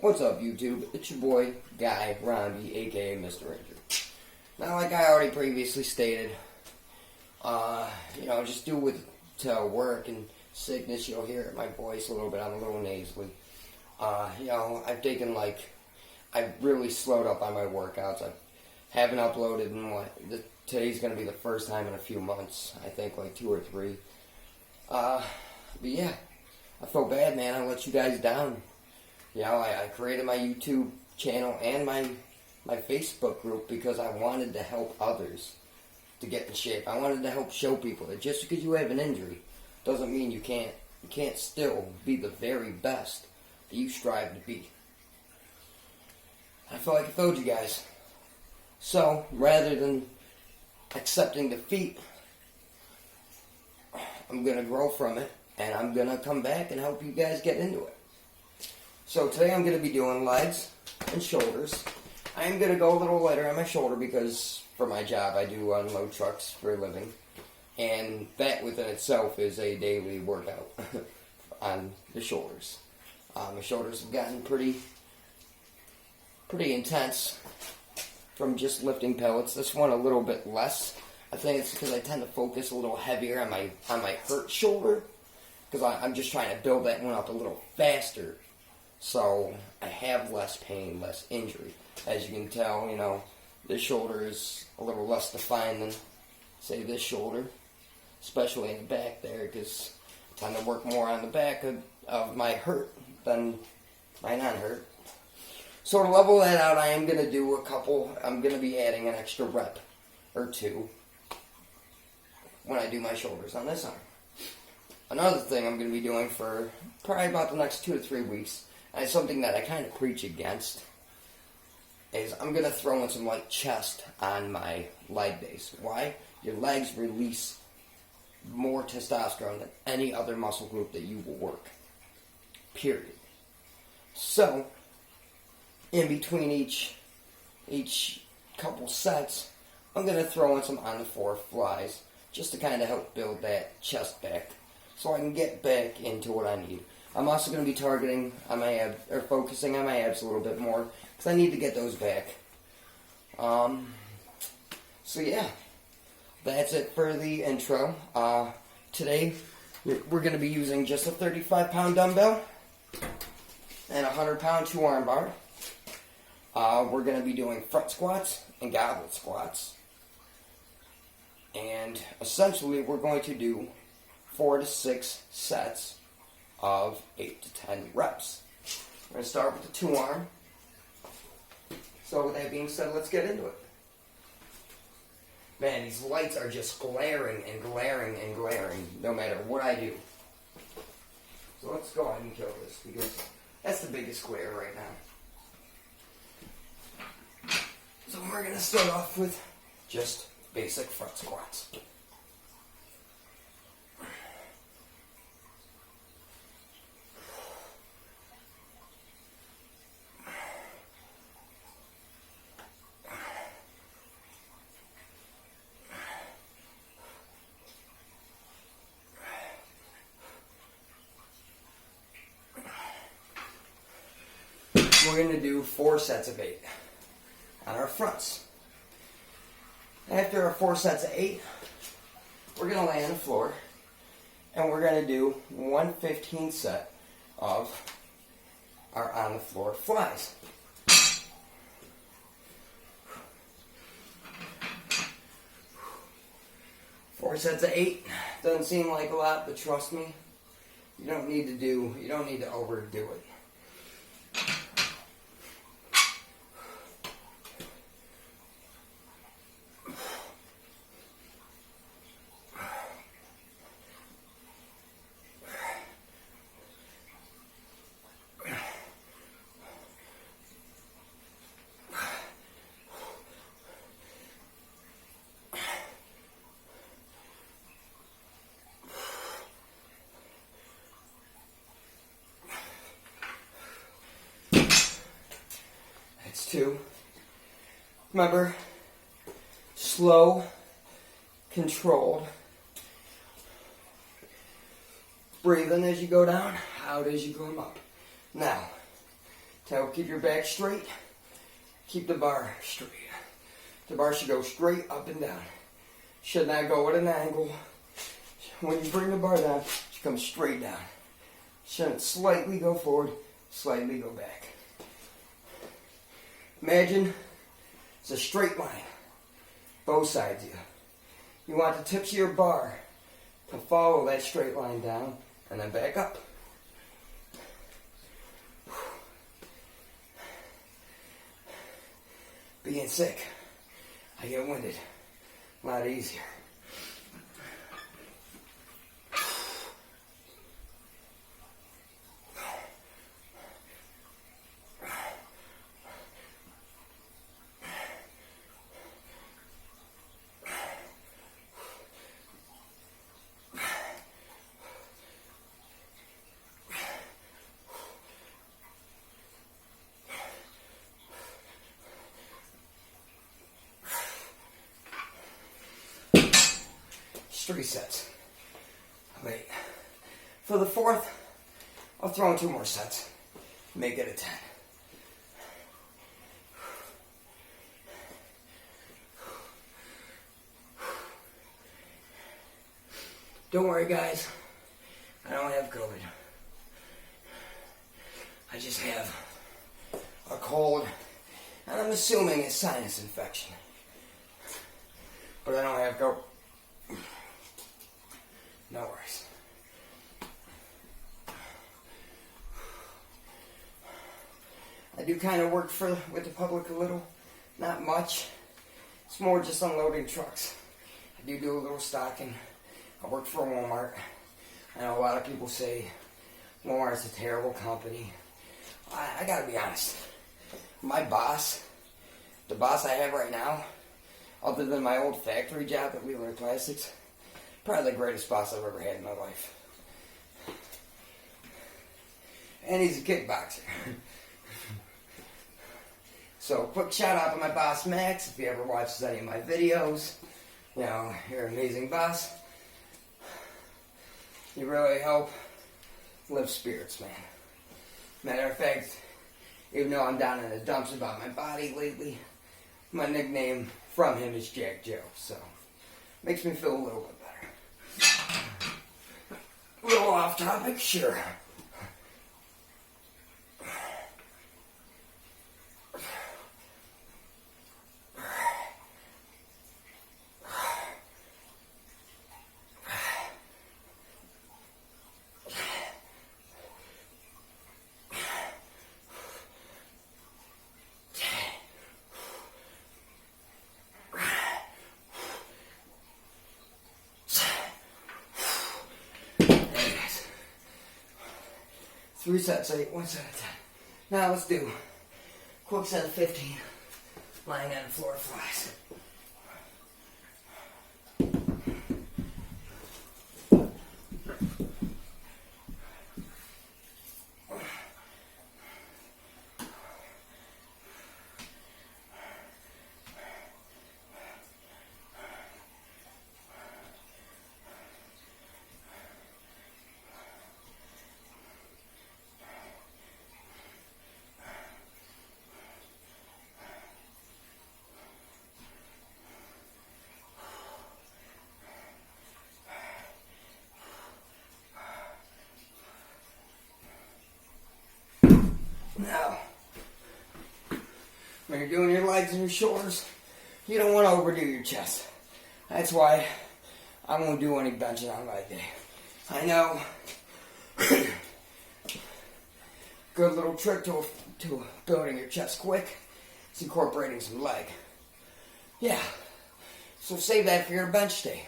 What's up, YouTube? It's your boy, Guy Rombie, aka Mr. Ranger. Now, like I already previously stated, just due with work and sickness, you'll hear my voice a little bit. I'm a little nasally. I've really slowed up on my workouts. I haven't uploaded in today's going to be the first time in a few months. I think like 2 or 3. But yeah, I feel bad, man. I let you guys down. I created my YouTube channel and my Facebook group because I wanted to help others to get in shape. I wanted to help show people that just because you have an injury doesn't mean you can't still be the very best that you strive to be. I feel like I failed you guys. So, rather than accepting defeat, I'm going to grow from it, and I'm going to come back and help you guys get into it. So today I'm going to be doing legs and shoulders. I am going to go a little lighter on my shoulder because for my job I do unload trucks for a living. And that within itself is a daily workout on the shoulders. My shoulders have gotten pretty intense from just lifting pellets. This one a little bit less. I think it's because I tend to focus a little heavier on my hurt shoulder because I'm just trying to build that one up a little faster. So I have less pain, less injury. As you can tell, this shoulder is a little less defined than, say, this shoulder, especially in the back there, because I tend to work more on the back of my hurt than my non-hurt. So to level that out, I am going to do I'm going to be adding an extra rep or 2 when I do my shoulders on this arm. Another thing I'm going to be doing for probably about the next 2 to 3 weeks, and it's something that I kind of preach against, is I'm going to throw in some light chest on my leg days. Why? Your legs release more testosterone than any other muscle group that you will work. Period. So, in between each couple sets, I'm going to throw in some on the floor flies just to kind of help build that chest back so I can get back into what I need. I'm also going to be targeting on my abs, or focusing on my abs a little bit more, because I need to get those back. So yeah, that's it for the intro. Today, we're going to be using just a 35-pound dumbbell and a 100-pound 2-arm bar. We're going to be doing front squats and goblet squats. And essentially, we're going to do 4 to 6 sets of 8 to 10 reps. We're going to start with the 2-arm. So with that being said, let's get into it. Man, these lights are just glaring and glaring and glaring no matter what I do. So let's go ahead and kill this because that's the biggest glare right now. So we're going to start off with just basic front squats. We're going to do 4 sets of 8 on our fronts. After our 4 sets of 8, we're going to lay on the floor and we're going to do 1 15 set of our on the floor flies. Four sets of 8 doesn't seem like a lot, but trust me, you don't need to overdo it. That's 2. Remember, slow, controlled. Breathe in as you go down, out as you come up. Now, To help keep your back straight, keep the bar straight. The bar should go straight up and down. Should not go at an angle. When you bring the bar down, it should come straight down. Shouldn't slightly go forward, slightly go back. Imagine it's a straight line, both sides of you. You want the tips of your bar to follow that straight line down and then back up. Being sick, I get winded. A lot easier. Three sets. Wait. For the fourth, I'll throw in 2 more sets. Make it a 10. Don't worry, guys. I don't have COVID. I just have a cold, and I'm assuming it's sinus infection. But I don't have COVID. No worries. I do kind of work with the public a little. Not much. It's more just unloading trucks. I do a little stocking. I work for Walmart. I know a lot of people say Walmart's a terrible company. I gotta be honest. My boss, the boss I have right now, other than my old factory job at Wheeler Plastics, probably the greatest boss I've ever had in my life. And he's a kickboxer. So, quick shout out to my boss Max, if he ever watches any of my videos. You know, you're an amazing boss. You really help lift spirits, man. Matter of fact, even though I'm down in the dumps about my body lately, my nickname from him is Jack Joe, so makes me feel a little bit better. A little off topic, sure. Three sets, 8, 1 set of 10. Now let's do a quick set of 15, lying on the floor flies. Now, when you're doing your legs and your shoulders, you don't want to overdo your chest. That's why I won't do any benching on leg day. I know, good little trick to building your chest quick is incorporating some leg. Yeah, so save that for your bench day.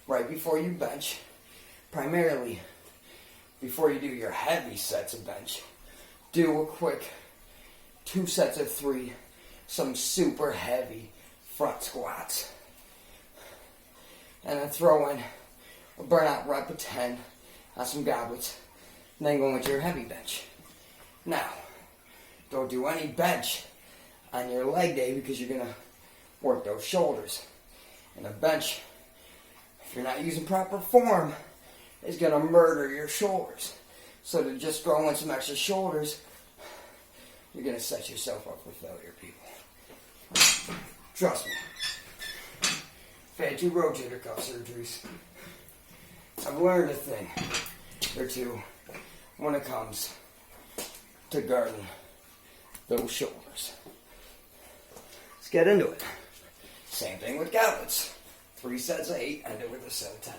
Right before you bench, primarily before you do your heavy sets of bench, do a quick 2 sets of 3, some super heavy front squats. And then throw in a burnout rep of 10 on some goblets. And then go into your heavy bench. Now, don't do any bench on your leg day because you're going to work those shoulders. And a bench, if you're not using proper form, is going to murder your shoulders. So to just throw in some extra shoulders you're going to set yourself up for failure, people. Trust me. I've had 2 rotator cuff surgeries. I've learned a thing or two when it comes to guarding those shoulders. Let's get into it. Same thing with gauntlets. 3 sets of 8, end it with a set of 10.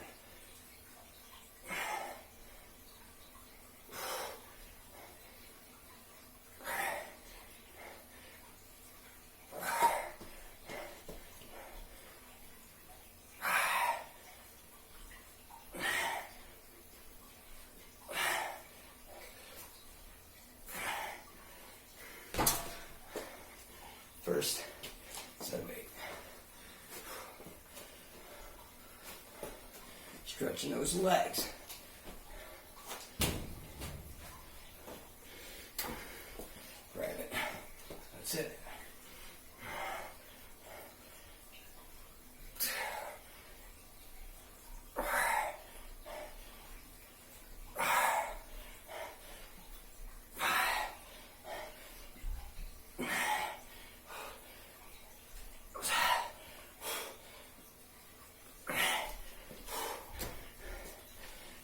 First set of 8. Stretching those legs. Grab it. That's it.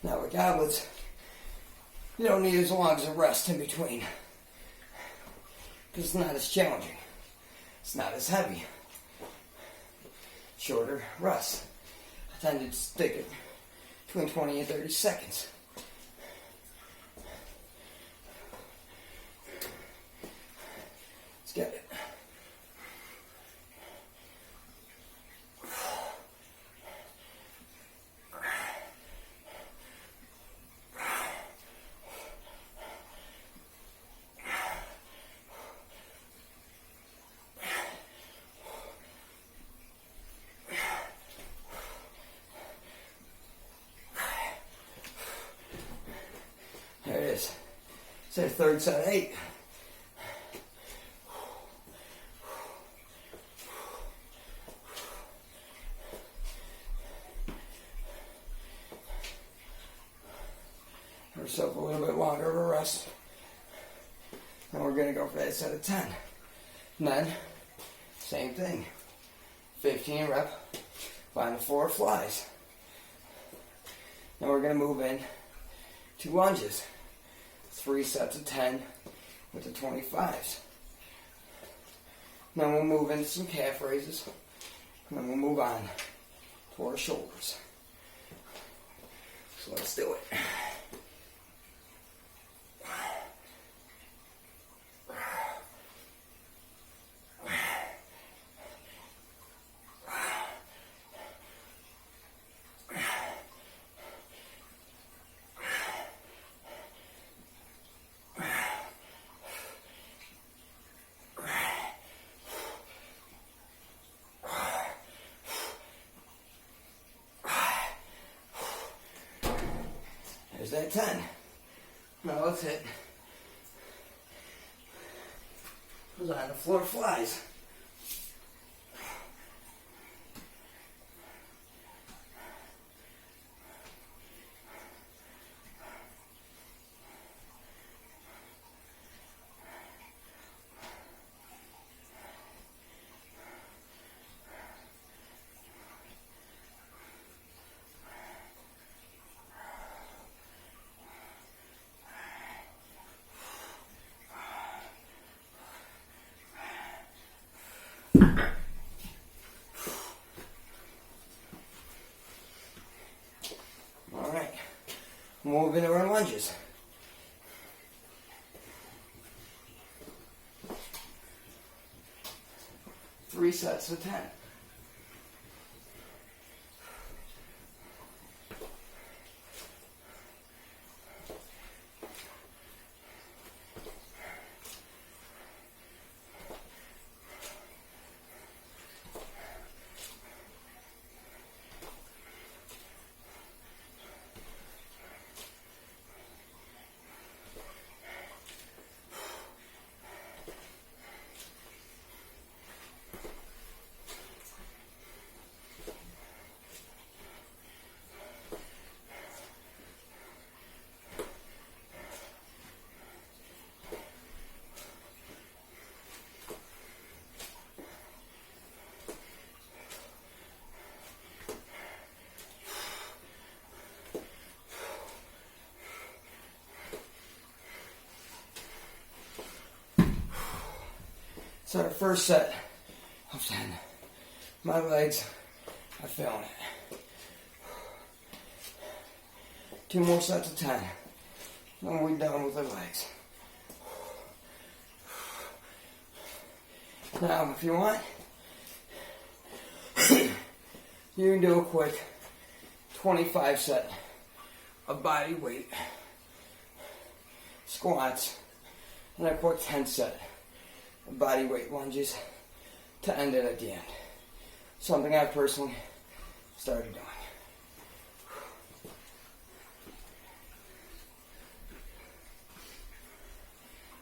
Now with gauntlets, you don't need as long as a rest in between. Because it's not as challenging. It's not as heavy. Shorter rest. I tend to stick it between 20 and 30 seconds. Let's get it. There it is. It's our 3rd set of 8. Give ourselves a little bit longer of a rest. And we're going to go for that set of 10. And then, same thing. 15 rep, find the 4 flies. Now we're going to move in 2 lunges. 3 sets of 10 with the 25s. Then we'll move into some calf raises. And then we'll move on to our shoulders. So let's do it. There's that 10. Now let's hit those on the floor flies. Alright, move into our lunges. Three sets of 10. So the first set of 10. My legs are feeling it. 2 more sets of 10. Then we're done with the legs. Now, if you want, you can do a quick 25 set of body weight squats and a quick 10 set of body weight lunges to end it at the end. Something I personally started doing.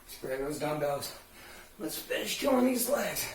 Let's grab those dumbbells. Let's finish killing these legs.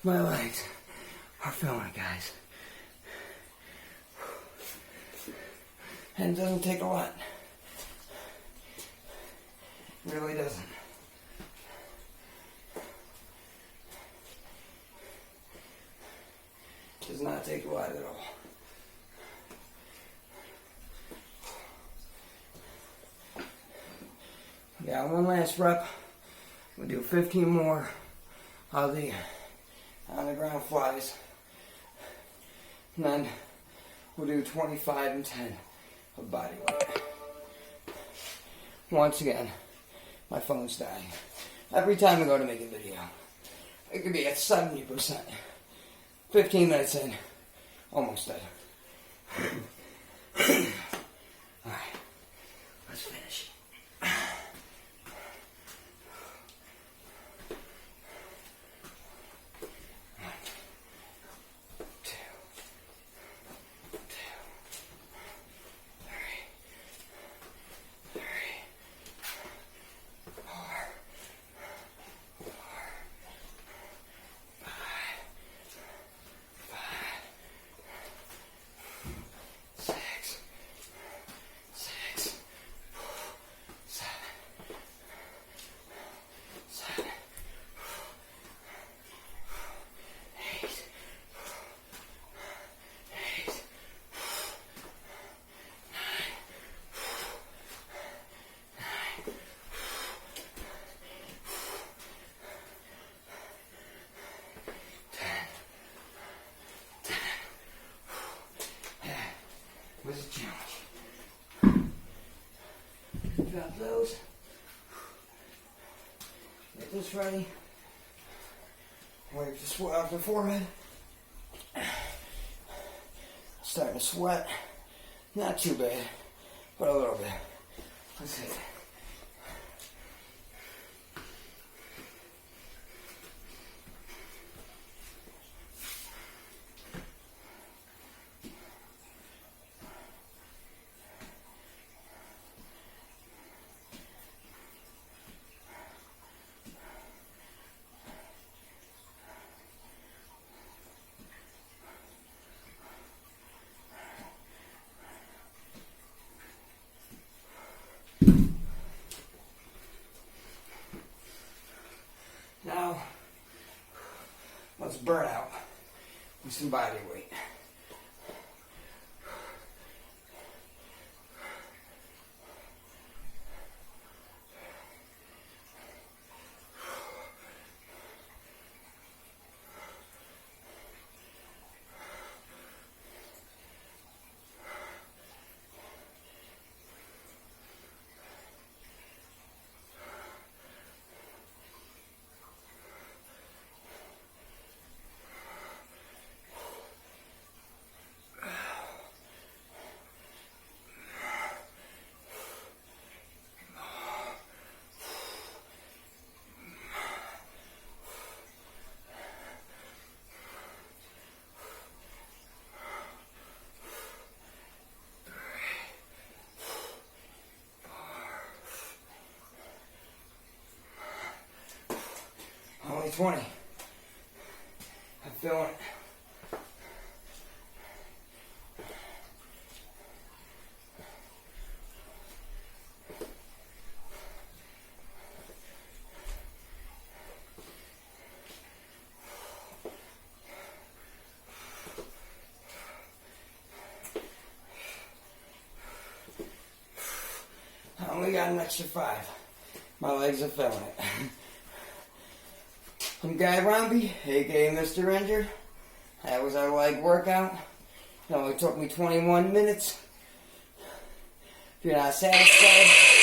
My legs are feeling it, guys. And it doesn't take a lot. It really doesn't. It does not take a lot at all. We got one last rep. We'll do 15 more of the on the ground flies. And then we'll do 25 and 10 of body weight. Once again, my phone's dying. Every time I go to make a video, it could be at 70%. 15 minutes in, almost dead. Alright, let's finish. 10. Was a challenge. Got those. Get this ready. Wipe the sweat off the forehead. Starting to sweat. Not too bad, but a little bit. Let's hit it. Now, let's burn out with some body weight. 20. I'm feeling it. I only got an extra 5. My legs are feeling it. I'm Guy Rombie, aka Mr. Injured. That was our leg workout. It only took me 21 minutes. If you're not satisfied,